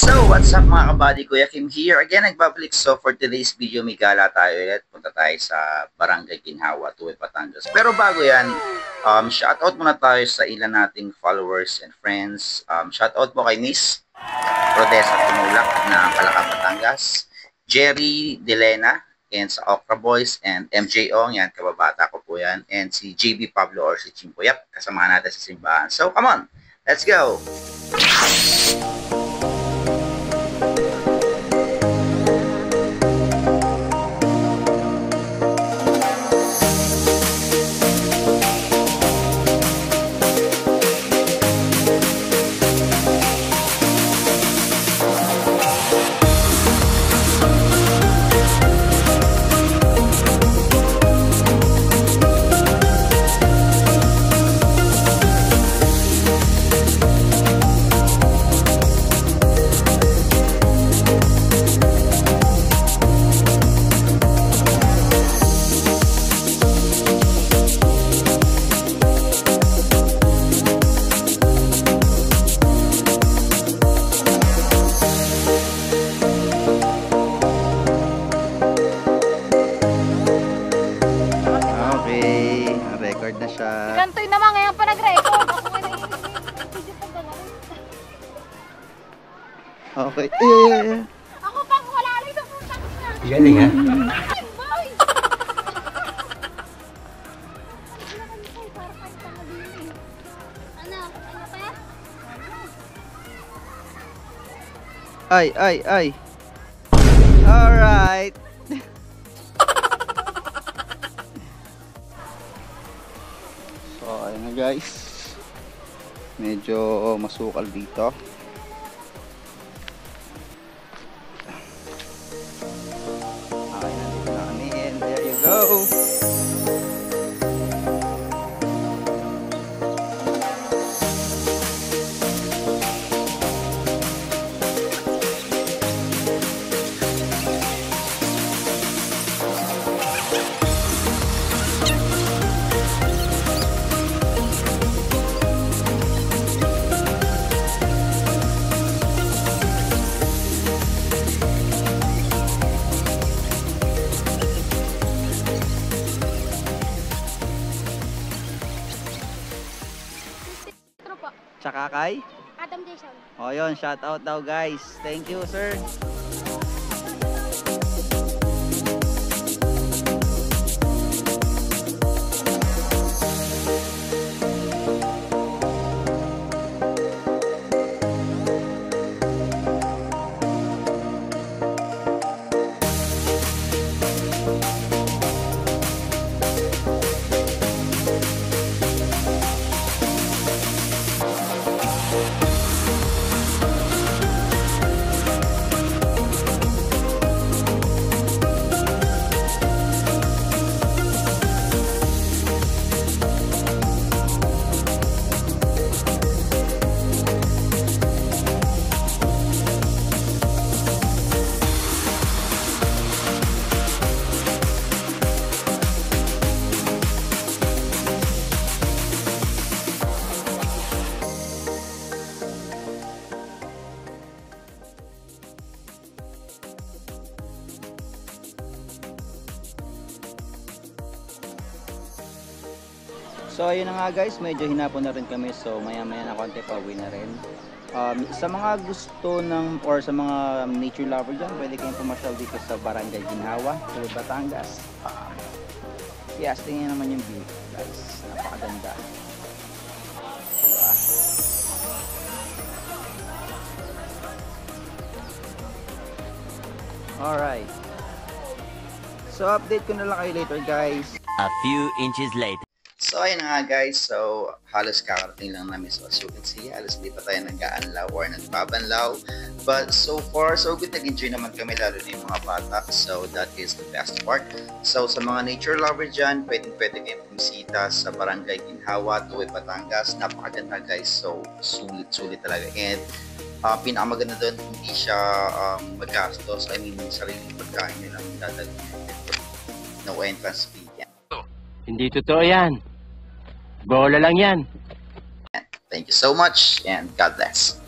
So, what's up mga kabady? Kuya Kim here. Again, nagbabalik. So, for today's video, may gala tayo ulit. Punta tayo sa Barangay Ginhawa, Tuway, Batangas. Pero bago yan, shoutout muna tayo sa ilan nating followers and friends. Shoutout po kay Miss Rodessa Tumulak na Palaka, Batangas. Jerry Delena, and sa Okra Boys, and MJ Ong, yan, kababata ko po yan. And si JB Pablo or si Chimpo. Yap, kasama natin sa simbahan. So, come on! Let's go! Na siya. Gantoy naman ngayon pa nag-record. Ako nga naiisip. Okay. Ako pang wala rin sa putang niya. Galing ha? Ay. Alright. So, ayun na guys. Medyo masukal dito. Okay, nandito na kami. And there you go. Tsaka kay Adam Jason. O yun, shout out daw guys. Thank you sir. So ayun na nga guys, medyo hinapon na rin kami. So maya na konti pa uwi na rin. Sa mga gusto ng or sa mga nature lover dyan, pwede kayong pumasyal dito sa Barangay Ginhawa, Tuway, Batangas. Yes, tingnan naman yung view guys, napakaganda. Diba? Alright. So update ko na lang kayo later guys. A few inches later. So ayun nga guys, so halos kakarating lang namin. So as you can see, halos hindi pa tayo nag-aanlaw or nagbabanlaw. But so far, so good, nag-enjoy naman kami, lalo na yung mga bata. So that is the best part. So sa mga nature lover dyan, pwede kayong pumisita sa Barangay Ginhawa, Tuway, Batangas. Napakaganda guys, so sulit talaga. And pinakamaganda doon, hindi siya magastos. I mean, sariling pagkain nila ang dadalhin. No entrance fee. Hindi totoo yan. Bola lang yan. Thank you so much and God bless.